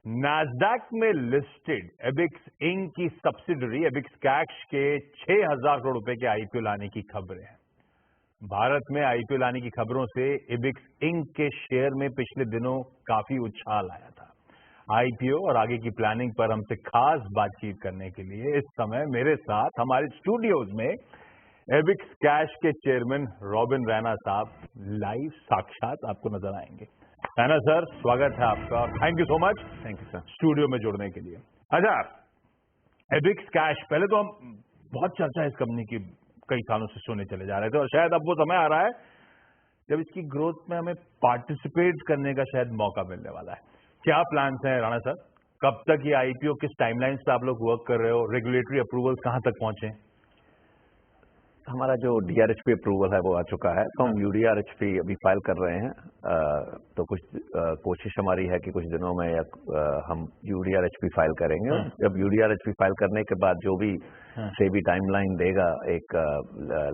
Nasdaq में listed Ebix Inc की subsidiary Ebix cash के 6,000 करोड़ रुपए के आईपीओ लाने की खबरें हैं। भारत में आईपीओ लाने की खबरों से एबिक्स इंक के शेयर में पिछले दिनों काफी उछाल आया था। आईपीओ और आगे की प्लानिंग पर हमसे खास बातचीत करने के लिए इस समय मेरे साथ हमारे स्टूडियोज में एबिक्स कैश के चेयरमैन रॉबिन रैना साहब लाइव साक्षात आपको नजर आएंगे। रैना सर, स्वागत है आपका और thank you so much. Thank you sir, studio में जुड़ने के लिए। अच्छा, एबिक्स कैश, पहले तो हम बहुत चर्चा इस कंपनी की कई सालों से सुने चले जा रहे थे और शायद अब वो समय आ रहा है जब इसकी ग्रोथ में हमें पार्टिसिपेट करने का शायद मौका मिलने वाला है। क्या प्लान्स हैं राणा सर? कब तक ये आईपीओ, किस टाइमलाइंस पे आप लोग वर्क कर रहे हो? रेगुलेटरी अप्रूवल्स कहां तक पहुंचे? हमारा जो डीआरएचपी अप्रूवल है वो आ चुका है, तो हम यूडीआरएचपी अभी फाइल कर रहे हैं। तो कुछ कोशिश हमारी है कि कुछ दिनों में हम यूडीआरएचपी फाइल करेंगे। जब यूडीआरएचपी फाइल करने के बाद जो भी सेबी टाइमलाइन देगा एक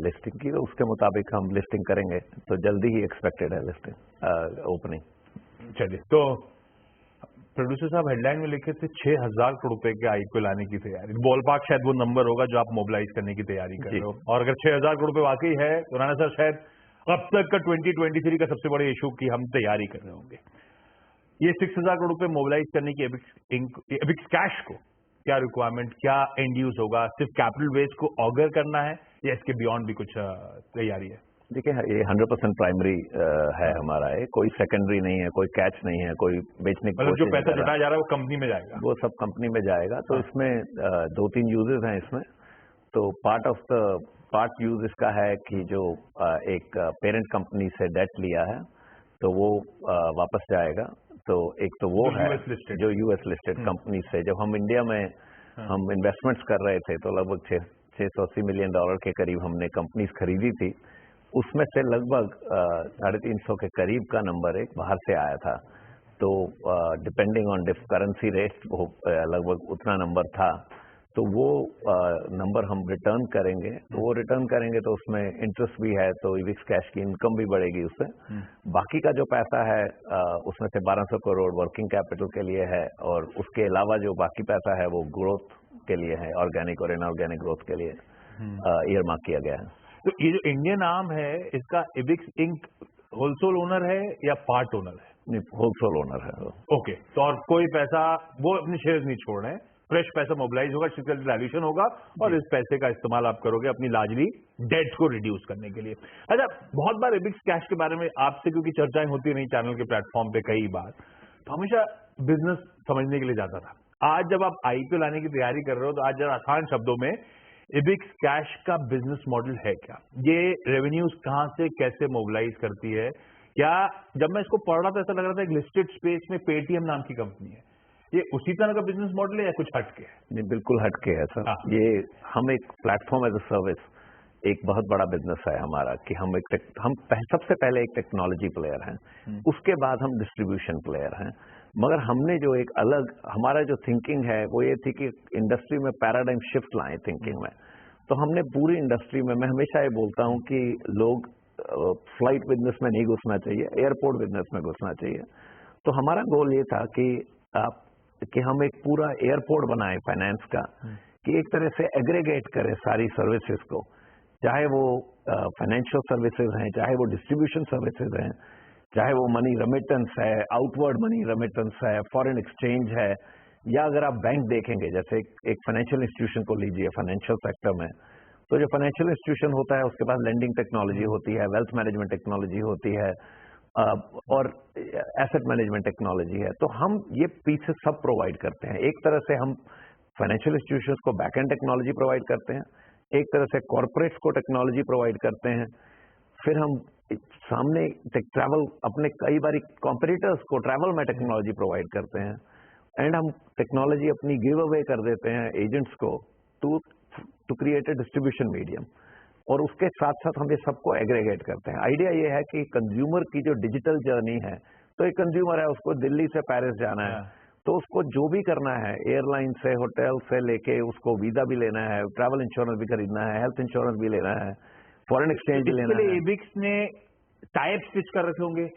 लिस्टिंग की, तो उसके मुताबिक हम लिस्टिंग करेंगे। तो जल्दी ही एक्सपेक्टेड है लिस्टिंग ओपनिंग। चलिए, तो प्रोड्यूसर साहब हेडलाइन में लिखे थे 6,000 करोड़ रुपए के आईपीओ लाने की तैयारी। बॉल पार्क शायद वो नंबर होगा जो आप मोबिलाइज करने की तैयारी कर रहे हो। और अगर 6,000 करोड़ रुपए वाकई है तो राणा सर शायद अब तक का 2023 का सबसे बड़े इशू की हम तैयारी कर रहे होंगे। ये 6,000 करोड़ रुपए मोबिलाइज करने की एबिक्स कैश को क्या रिक्वायरमेंट, क्या एंड यूज होगा? सिर्फ कैपिटल बेस को ऑगर करना है या इसके बियॉन्ड भी कुछ तैयारी है? देखिए, ये 100% प्राइमरी है हमारा। ये कोई सेकेंडरी नहीं है, कोई कैच नहीं है, कोई बेचने की मतलब जो पैसा जुटाया जा रहा है वो कंपनी में जाएगा, वो सब कंपनी में जाएगा। तो इसमें 2-3 यूजेस हैं इसमें। तो पार्ट यूज इसका है कि जो एक पेरेंट कंपनी से डेट लिया है तो वो वापस जाएगा। तो एक तो वो है जो यूएस लिस्टेड कंपनी से जब हम इंडिया में हम इन्वेस्टमेंट्स कर रहे थे तो लगभग $680 मिलियन के करीब हमने कंपनीज खरीदी थी। उसमें से लगभग 350 के करीब का नंबर एक बाहर से आया था। तो डिपेंडिंग ऑन करेंसी रेट वो लगभग उतना नंबर था। तो वो नंबर हम रिटर्न करेंगे। तो वो रिटर्न करेंगे तो उसमें इंटरेस्ट भी है, तो एबिक्स कैश की इनकम भी बढ़ेगी उससे। बाकी का जो पैसा है उसमें से 1,200 करोड़ वर्किंग कैपिटल के लिए है और उसके अलावा जो बाकी पैसा है वो ग्रोथ के लिए है, ऑर्गेनिक और इनऑर्गेनिक ग्रोथ के लिए ईयरमार्क किया गया है। तो ये जो इंडियन आर्म है इसका एबिक्स इंक होलसेल ओनर है या पार्ट ओनर है? नहीं, होलसेल ओनर है। ओके, तो और कोई पैसा वो अपने शेयर्स नहीं छोड़ रहे हैं, फ्रेश पैसा मोबिलाइज होगा, वैल्यूएशन होगा और इस पैसे का इस्तेमाल आप करोगे अपनी लार्जली डेट को रिड्यूस करने के लिए। अच्छा, बहुत बार एबिक्स कैश के बारे में आपसे क्योंकि चर्चाएं होती रही चैनल के प्लेटफॉर्म पे कई बार, तो हमेशा बिजनेस समझने के लिए जाता था। आज जब आप आईपीओ लाने की तैयारी कर रहे हो तो आज जरा आसान शब्दों में एबिक्स कैश का बिजनेस मॉडल है क्या? ये रेवेन्यूज कहां से कैसे मोबिलाइज करती है? क्या जब मैं इसको पढ़ रहा था ऐसा लग रहा था एक लिस्टेड स्पेस में पेटीएम नाम की कंपनी है, ये उसी तरह का बिजनेस मॉडल है या कुछ हटके है? नहीं, बिल्कुल हटके है सर। ये हम एक प्लेटफॉर्म एज अ सर्विस, एक बहुत बड़ा बिजनेस है हमारा कि हम सबसे पहले एक टेक्नोलॉजी प्लेयर हैं, उसके बाद हम डिस्ट्रीब्यूशन प्लेयर हैं। मगर हमने जो एक अलग हमारा जो थिंकिंग है वो ये थी कि इंडस्ट्री में पैराडाइम शिफ्ट लाएं थिंकिंग में। तो हमने पूरी इंडस्ट्री में, मैं हमेशा ये बोलता हूं कि लोग फ्लाइट बिजनेस में नहीं घुसना चाहिए, एयरपोर्ट बिजनेस में घुसना चाहिए। तो हमारा गोल ये था कि हम एक पूरा एयरपोर्ट बनाए फाइनेंस का, कि एक तरह से एग्रीगेट करें सारी सर्विसेज को, चाहे वो फाइनेंशियल सर्विसेज हैं, चाहे वो डिस्ट्रीब्यूशन सर्विसेज हैं, चाहे वो मनी रेमिटेंस है, आउटवर्ड मनी रेमिटेंस है, फॉरेन एक्सचेंज है, या अगर आप बैंक देखेंगे जैसे एक फाइनेंशियल इंस्टीट्यूशन को लीजिए, फाइनेंशियल सेक्टर में तो जो फाइनेंशियल इंस्टीट्यूशन होता है उसके पास लेंडिंग टेक्नोलॉजी होती है, वेल्थ मैनेजमेंट टेक्नोलॉजी होती है और एसेट मैनेजमेंट टेक्नोलॉजी है। तो हम ये पीछे सब प्रोवाइड करते हैं। एक तरह से हम फाइनेंशियल इंस्टीट्यूशंस को बैक एंड टेक्नोलॉजी प्रोवाइड करते हैं, एक तरह से कॉर्पोरेट्स को टेक्नोलॉजी प्रोवाइड करते हैं, फिर हम सामने ट्रैवल अपने कई बार कॉम्पिटिटर्स को ट्रैवल में टेक्नोलॉजी प्रोवाइड करते हैं, एंड हम टेक्नोलॉजी अपनी गिव अवे कर देते हैं एजेंट्स को to create a distribution medium. और उसके साथ साथ हम ये सबको एग्रीगेट करते हैं। आइडिया ये है कि कंज्यूमर की जो डिजिटल जर्नी है, तो एक कंज्यूमर है उसको दिल्ली से पेरिस जाना है, तो उसको जो भी करना है, एयरलाइन से, होटल से लेके उसको वीजा भी लेना है, ट्रैवल इंश्योरेंस भी खरीदना है, हेल्थ इंश्योरेंस भी लेना है, फॉरेन एक्सचेंज भी लेना है। एबिक्स ने टाइप स्विच कर रखे होंगे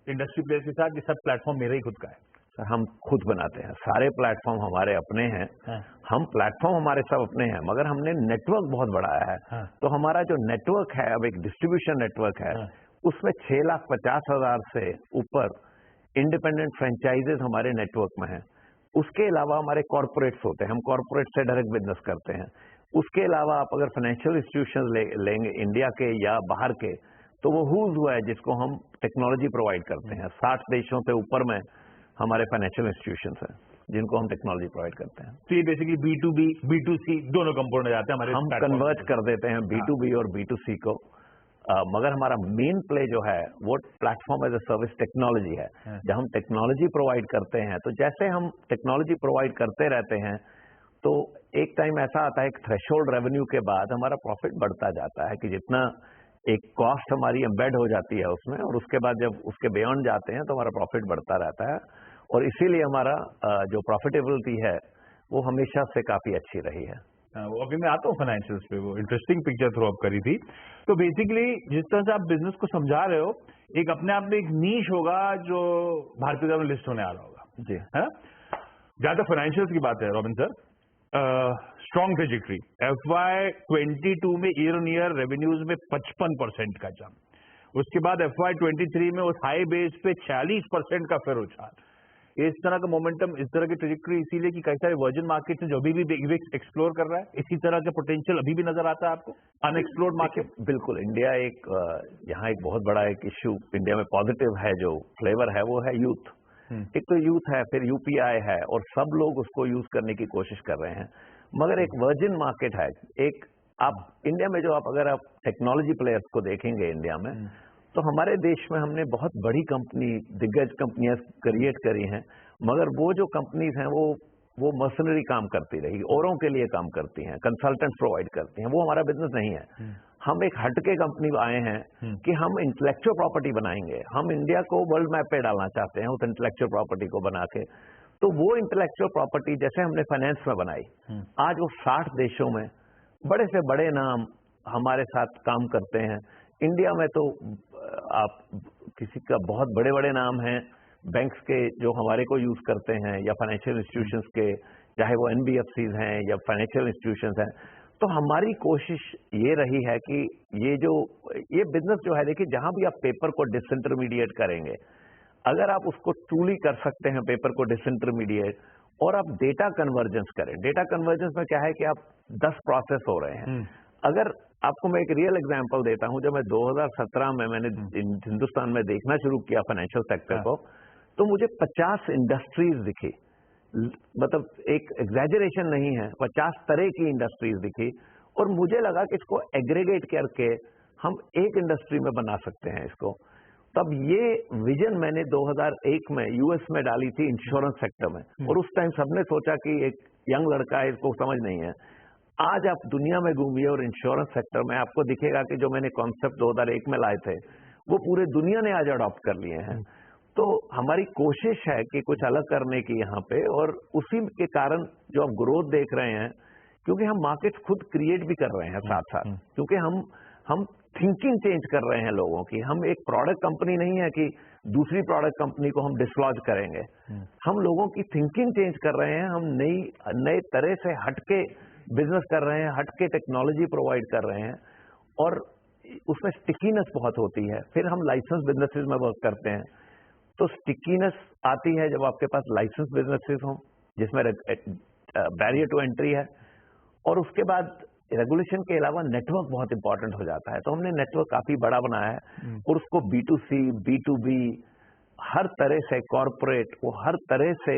इंडस्ट्री प्लेयर के साथ, ये सब प्लेटफॉर्म मेरा ही खुद का है। सर हम खुद बनाते हैं, सारे प्लेटफॉर्म हमारे अपने हैं। हम प्लेटफॉर्म हमारे सब अपने हैं, मगर हमने नेटवर्क बहुत बढ़ाया है। तो हमारा जो नेटवर्क है, अब एक डिस्ट्रीब्यूशन नेटवर्क है, उसमें 6,50,000 से ऊपर इंडिपेंडेंट फ्रेंचाइजेज हमारे नेटवर्क में हैं। उसके अलावा हमारे कॉर्पोरेट्स होते हैं, हम कॉर्पोरेट से डायरेक्ट बिजनेस करते हैं। उसके अलावा आप अगर फाइनेंशियल इंस्टीट्यूशंस लेंगे इंडिया के या बाहर के, तो वो हूज हुआ है जिसको हम टेक्नोलॉजी प्रोवाइड करते हैं। 60 देशों से ऊपर में हमारे फाइनेंशियल इंस्टीट्यूशंस हैं जिनको हम टेक्नोलॉजी प्रोवाइड करते हैं। तो ये बेसिकली B2B, B2C दोनों कंपोनेंट जाते हैं हमारे। हम कन्वर्ट कर देते हैं B2B और B2C को। मगर हमारा मेन प्ले जो है वो platform as a service technology है। जब हम टेक्नोलॉजी प्रोवाइड करते हैं, तो जैसे हम टेक्नोलॉजी प्रोवाइड करते रहते हैं, तो एक टाइम ऐसा आता है, एक थ्रेशोल्ड रेवेन्यू के बाद हमारा प्रॉफिट बढ़ता जाता है कि जितना एक कॉस्ट हमारी एम्बेड हो जाती है उसमें, और उसके बाद जब उसके बियॉन्ड जाते हैं तो हमारा प्रॉफिट बढ़ता रहता है। और इसीलिए हमारा जो प्रॉफिटेबिलिटी है वो हमेशा से काफी अच्छी रही है। अभी मैं आता हूँ फाइनेंशियल्स पे, वो इंटरेस्टिंग पिक्चर थ्रो अप करी थी। तो बेसिकली जिस तरह से आप बिजनेस को समझा रहे हो, एक अपने आप में एक नीश होगा जो भारतीय में लिस्ट होने आ रहा होगा जी, है ना। जहां तक फाइनेंशियल्स की बात है robin sir, strong trajectory FY22 में ईयर ऑन ईयर रेवेन्यूज में 55% का जंप, उसके बाद FY23 में उस हाई बेस पे 46% का फिर उछाल। इस तरह का मोमेंटम, इस तरह की ट्रेजेक्टरी इसीलिए कि कई सारे वर्जिन मार्केट जो अभी भी एक्सप्लोर कर रहा है, इसी तरह का पोटेंशियल अभी भी नजर आता है आपको अनएक्सप्लोर्ड मार्केट। बिल्कुल, इंडिया एक यहाँ एक बहुत बड़ा एक इश्यू इंडिया में पॉजिटिव है, जो फ्लेवर है वो है यूथ। एक तो यूथ है, फिर UPI है, और सब लोग उसको यूज करने की कोशिश कर रहे हैं। मगर एक वर्जिन मार्केट है। एक आप इंडिया में जो अगर आप टेक्नोलॉजी प्लेयर्स को देखेंगे इंडिया में, तो हमारे देश में हमने बहुत बड़ी कंपनी, दिग्गज कंपनियां क्रिएट करी हैं, मगर वो जो कंपनीज हैं वो मर्सनरी काम करती रही, औरों के लिए काम करती हैं, कंसल्टेंट्स प्रोवाइड करती हैं। वो हमारा बिजनेस नहीं है। हम एक हटके कंपनी आए हैं कि हम इंटेलेक्चुअल प्रॉपर्टी बनाएंगे। हम इंडिया को वर्ल्ड मैप पे डालना चाहते हैं उस इंटेलेक्चुअल प्रॉपर्टी को बना के। तो वो इंटेलेक्चुअल प्रॉपर्टी जैसे हमने फाइनेंस में बनाई, आज वो 60 देशों में बड़े से बड़े नाम हमारे साथ काम करते हैं। इंडिया में तो आप किसी का बहुत बड़े बड़े नाम हैं बैंक्स के जो हमारे को यूज करते हैं, या फाइनेंशियल इंस्टीट्यूशंस के, चाहे वो NBFCs हैं या फाइनेंशियल इंस्टीट्यूशंस हैं। तो हमारी कोशिश ये रही है कि ये बिजनेस जो है, देखिए जहां भी आप पेपर को डिसइंटरमीडिएट करेंगे, अगर आप उसको ट्रूली कर सकते हैं पेपर को डिसइंटरमीडिएट, और आप डेटा कन्वर्जेंस करें। डेटा कन्वर्जेंस में क्या है कि आप 10 प्रोसेस हो रहे हैं। अगर आपको मैं एक रियल एग्जांपल देता हूं, जब मैं 2017 में मैंने हिंदुस्तान में देखना शुरू किया फाइनेंशियल सेक्टर को, तो मुझे 50 इंडस्ट्रीज दिखी। मतलब एक एग्जैजरेशन नहीं है, 50 तरह की इंडस्ट्रीज दिखी, और मुझे लगा कि इसको एग्रीगेट करके हम एक इंडस्ट्री में बना सकते हैं इसको। तब ये विजन मैंने 2001 में US में डाली थी इंश्योरेंस सेक्टर में, और उस टाइम सबने सोचा कि एक यंग लड़का है, इसको समझ नहीं है। आज आप दुनिया में घूमिए और इंश्योरेंस सेक्टर में आपको दिखेगा कि जो मैंने कॉन्सेप्ट 2001 में लाए थे वो पूरे दुनिया ने आज अडॉप्ट कर लिए हैं। तो हमारी कोशिश है कि कुछ अलग करने की यहाँ पे, और उसी के कारण जो आप ग्रोथ देख रहे हैं, क्योंकि हम मार्केट खुद क्रिएट भी कर रहे हैं साथ साथ, क्योंकि हम थिंकिंग चेंज कर रहे हैं लोगों की। हम एक प्रोडक्ट कंपनी नहीं है कि दूसरी प्रोडक्ट कंपनी को हम डिसलॉज करेंगे। हम लोगों की थिंकिंग चेंज कर रहे हैं। हम नए तरह से हटके बिजनेस कर रहे हैं, हटके टेक्नोलॉजी प्रोवाइड कर रहे हैं, और उसमें स्टिकीनेस बहुत होती है। फिर हम लाइसेंस बिजनेसेस में वर्क करते हैं, तो स्टिकीनेस आती है जब आपके पास लाइसेंस बिजनेसेस हों जिसमें बैरियर टू एंट्री है, और उसके बाद रेगुलेशन के अलावा नेटवर्क बहुत इंपॉर्टेंट हो जाता है। तो हमने नेटवर्क काफी बड़ा बनाया है, और उसको B2C, B2B हर तरह से, कॉर्पोरेट, वो हर तरह से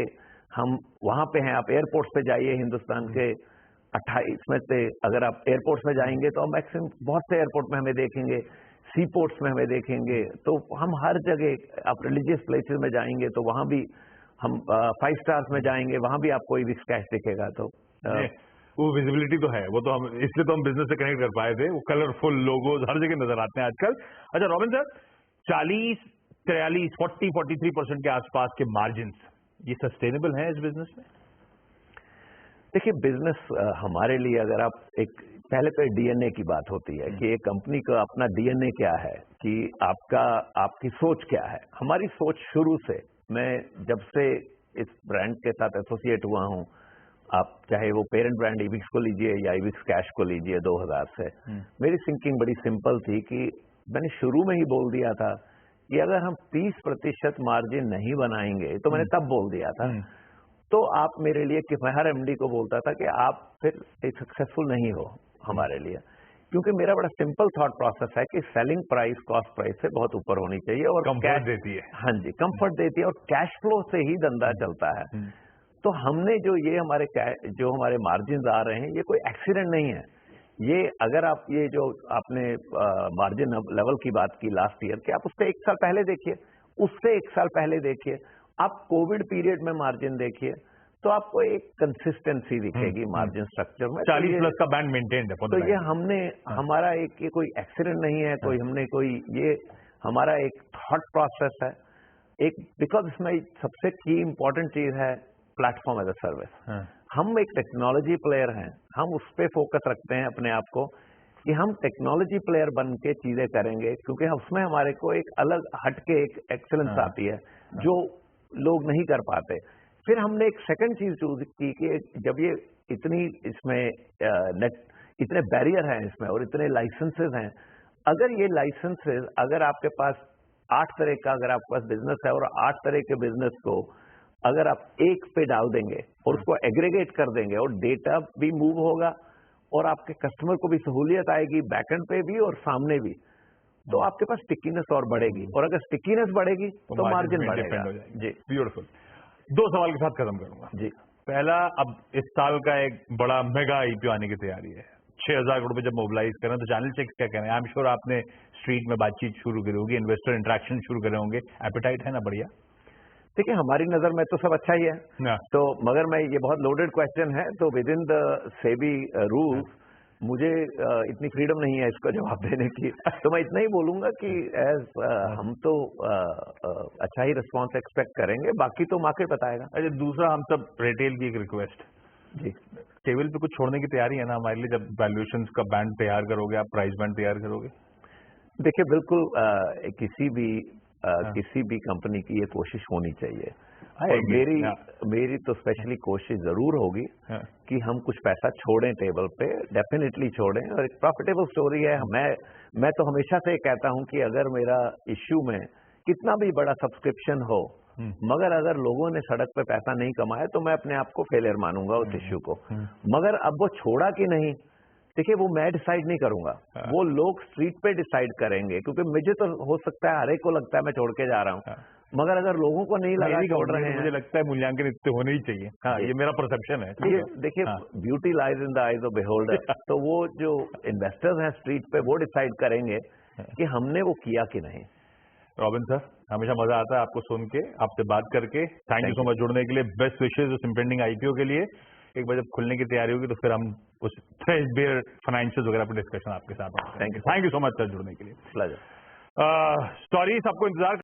हम वहां पे हैं। आप एयरपोर्ट्स पे जाइए, हिंदुस्तान के 28 में से अगर आप एयरपोर्ट्स में जाएंगे तो मैक्सिमम बहुत से एयरपोर्ट में हमें देखेंगे, सी पोर्ट्स में हमें देखेंगे। तो हम हर जगह, आप रिलीजियस प्लेसेस में जाएंगे तो वहां भी हम 5 स्टार्स में जाएंगे, वहां भी आपको ईविक्स कैश दिखेगा। तो वो विजिबिलिटी तो है, वो तो हम इसलिए तो हम बिजनेस से कनेक्ट कर पाए थे। वो कलरफुल लोगोज हर जगह नजर आते हैं आजकल। अच्छा रॉबिन सर, 40, 43, 43% के आसपास के मार्जिन ये सस्टेनेबल है इस बिजनेस में? देखिए, बिजनेस हमारे लिए, अगर आप पहले तो DNA की बात होती है कि एक कंपनी का अपना DNA क्या है, कि आपकी सोच क्या है। हमारी सोच शुरू से, मैं जब से इस ब्रांड के साथ एसोसिएट हुआ हूँ, आप चाहे वो पेरेंट ब्रांड इविक्स को लीजिए या इविक्स कैश को लीजिए 2000 से, मेरी थिंकिंग बड़ी सिंपल थी कि मैंने शुरू में ही बोल दिया था कि अगर हम 30% मार्जिन नहीं बनाएंगे, तो मैंने तब बोल दिया था, तो आप मेरे लिए, कि मैं हर एमडी को बोलता था कि आप फिर सक्सेसफुल नहीं हो हमारे लिए, क्योंकि मेरा बड़ा सिंपल थॉट प्रोसेस है कि सेलिंग प्राइस कॉस्ट प्राइस से बहुत ऊपर होनी चाहिए और कंफर्ट देती है। हाँ जी, कंफर्ट देती है और कैश फ्लो से ही धंधा चलता है। तो हमने जो हमारे मार्जिन आ रहे हैं, ये कोई एक्सीडेंट नहीं है। ये अगर आप ये जो आपने मार्जिन लेवल की बात की लास्ट ईयर की, आप उससे 1 साल पहले देखिए, उससे 1 साल पहले देखिए, आप कोविड पीरियड में मार्जिन देखिए, तो आपको एक कंसिस्टेंसी दिखेगी मार्जिन स्ट्रक्चर में। 40+ का बैंड मेंटेन्ड है। तो ये हमने हमारा ये कोई एक्सीडेंट नहीं है, कोई हमने कोई, ये हमारा एक थॉट प्रोसेस है एक, बिकॉज इसमें सबसे की इंपॉर्टेंट चीज है प्लेटफॉर्म एज अ सर्विस। हम एक टेक्नोलॉजी प्लेयर हैं, हम उस पर फोकस रखते हैं अपने आप को कि हम टेक्नोलॉजी प्लेयर बन के चीजें करेंगे, क्योंकि उसमें हमारे को एक अलग हटके एक एक्सेलेंस आती है जो लोग नहीं कर पाते। फिर हमने एक सेकंड चीज चूज की कि जब ये इतनी इसमें इतने बैरियर हैं इसमें और इतने लाइसेंसेज हैं, अगर ये लाइसेंसेज, अगर आपके पास 8 तरह का अगर आपके पास बिजनेस है और 8 तरह के बिजनेस को अगर आप एक पे डाल देंगे और उसको एग्रीगेट कर देंगे और डेटा भी मूव होगा और आपके कस्टमर को भी सहूलियत आएगी बैकएंड पे भी और सामने भी, तो आपके पास स्टिकीनेस और बढ़ेगी, और अगर स्टिकीनेस बढ़ेगी तो मार्जिन बढ़ेगा। जी, ब्यूटीफुल। 2 सवाल के साथ खत्म करूंगा जी। पहला, अब इस साल का एक बड़ा मेगा आईपीओ आने की तैयारी है, 6,000 करोड़ रुपए जब मोबिलाइज करें, तो चैनल चेक्स क्या कह रहे हैं? आई एम श्योर आपने स्ट्रीट में बातचीत शुरू करी होगी, इन्वेस्टर इंटरेक्शन शुरू करे होंगे, एपेटाइट है ना? बढ़िया। देखिए, हमारी नजर में तो सब अच्छा ही है, तो मगर मैं, ये बहुत लोडेड क्वेश्चन है, तो with in the SEBI rules मुझे इतनी फ्रीडम नहीं है इसका जवाब देने की, तो मैं इतना ही बोलूंगा कि हम तो अच्छा ही रिस्पॉन्स एक्सपेक्ट करेंगे, बाकी तो मार्केट बताएगा। अच्छा, दूसरा, हम सब रिटेल की एक रिक्वेस्ट जी, टेबल पे कुछ छोड़ने की तैयारी है ना हमारे लिए? जब वैल्यूएशंस का बैंड तैयार करोगे आप, प्राइस बैंड तैयार करोगे? देखिए, बिल्कुल किसी भी कंपनी की ये कोशिश होनी चाहिए, और मेरी तो स्पेशली कोशिश जरूर होगी कि हम कुछ पैसा छोड़ें टेबल पे, डेफिनेटली छोड़ें, और एक प्रॉफिटेबल स्टोरी है। मैं तो हमेशा से कहता हूं कि अगर मेरा इश्यू में कितना भी बड़ा सब्सक्रिप्शन हो, मगर अगर लोगों ने सड़क पे पैसा नहीं कमाया, तो मैं अपने आप को फेलियर मानूंगा उस इश्यू को। मगर अब वो छोड़ा कि नहीं, देखिए, वो मैं डिसाइड नहीं करूंगा, वो लोग स्ट्रीट पे डिसाइड करेंगे, क्योंकि मुझे तो हो सकता है, हर एक को लगता है मैं छोड़ के जा रहा हूं, मगर अगर लोगों को नहीं लगा छोड़ रहे हैं, मुझे लगता है मूल्यांकन इतने होने ही चाहिए। हाँ, ये मेरा परसेप्शन है। देखिए, beauty lies in the eyes of beholder, तो वो जो इन्वेस्टर्स हैं स्ट्रीट पे, वो डिसाइड करेंगे कि हमने वो किया कि नहीं। रॉबिन सर, हमेशा मजा आता है आपको सुन के, आपसे बात करके। थैंक यू सो मच जुड़ने के लिए। बेस्ट विशेष उस इम्पेंडिंग आईपीओ के लिए। एक बार जब खुलने की तैयारी होगी तो फिर हम उस थ्रेडबेयर फाइनेंशियल वगैरह पर डिस्कशन आपके साथ। Thank you so much sir जुड़ने के लिए। प्लेजर। स्टोरीज आपको इंतजार